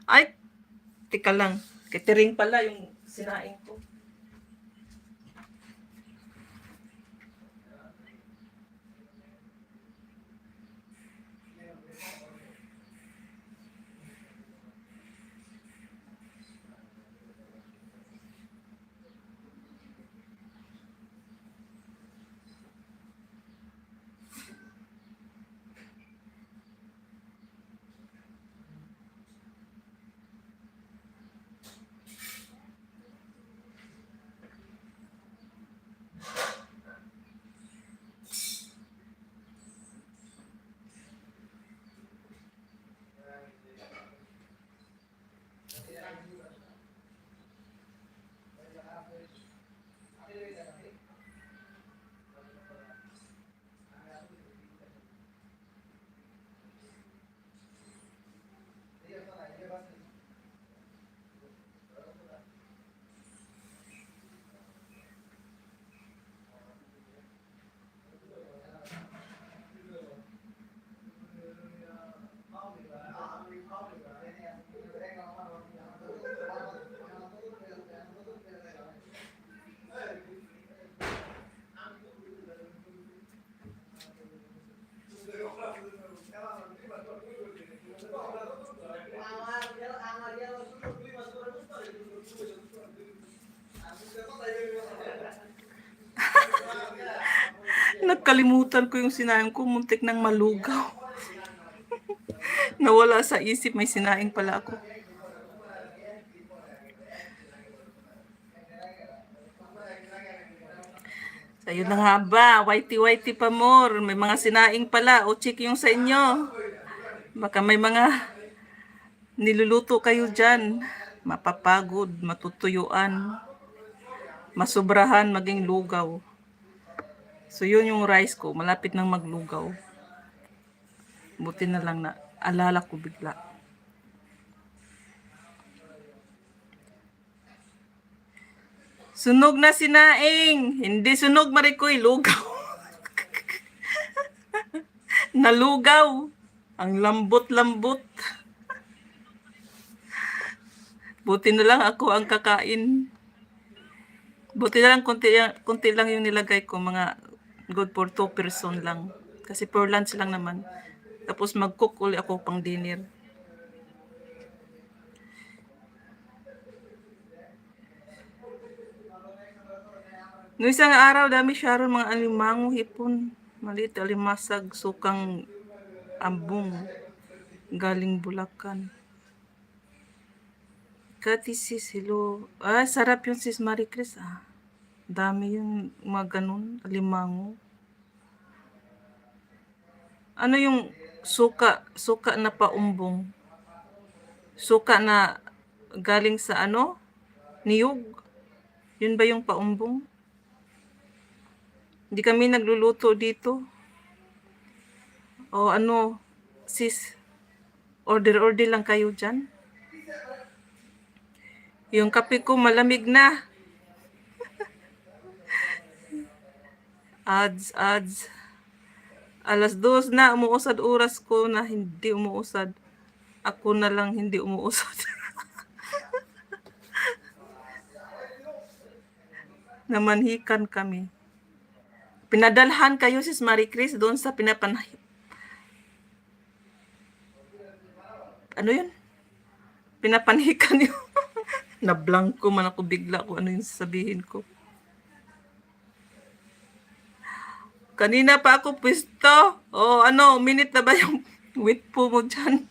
Ay, tika lang. Catering pala yung sinaing ko. Nagkalimutan ko yung sinaing ko, muntik nang malugaw. Nawala sa isip, may sinaing pala ako. So, yun na nga ba, whitey-whitey pa more. May mga sinaing pala, o check yung sa inyo. Baka may mga niluluto kayo dyan. Mapapagod, matutuyuan, masubrahan, maging lugaw. So yun yung rice ko, malapit nang maglugaw. Buti na lang na alala ko bigla. Sunog na sinaing. Hindi sunog, Marikoy, lugaw. Nalugaw. Ang lambot-lambot. Buti na lang ako ang kakain. Buti na lang konti lang yung nilagay ko, mga good for 2 person lang. Kasi for lunch lang naman. Tapos mag-cook ulit ako pang dinner. Noong isang araw, dami Sharon, mga alimango, hipon, maliit, alimasag, sukang ambong, galing Bulacan. Kati sis, hello. Ah, sarap yung sis Marie Chris, ah. Dami yung mga ganun, alimango. Ano yung suka na paumbong? Suka na galing sa ano? Niyog? Yun ba yung paumbong? Hindi kami nagluluto dito. O ano, sis, order lang kayo dyan. Yung kape ko malamig na. Ads. Alas 2 na, umuusad oras ko na hindi umuusad. Ako na lang hindi umuusad. Namanhikan kami. Pinadalhan kayo sis Marie Chris doon sa ano yun? Pinapanhikan yun. Nablangko man ako bigla kung ano yung sasabihin ko. Kanina pa ako pwesto. O ano, minute na ba yung wait po mo dyan?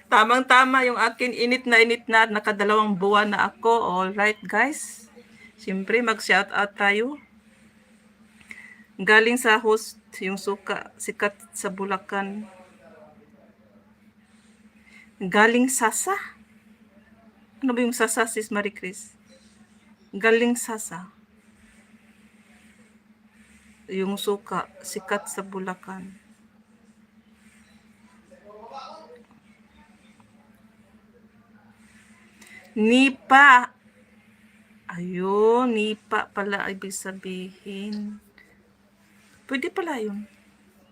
Tamang-tama yung akin, init na nakadalawang buwan na ako. Alright guys. Siyempre mag-shout out tayo. Galing sa host, yung suka, sikat sa Bulacan. Galing Sasa? Ano ba yung Sasa, sis Marie Chris? Galing Sasa. Yung suka, sikat sa Bulacan. Nipa. Ayun, nipa pala ibig sabihin. Pwede pala yun.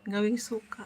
Gawing suka.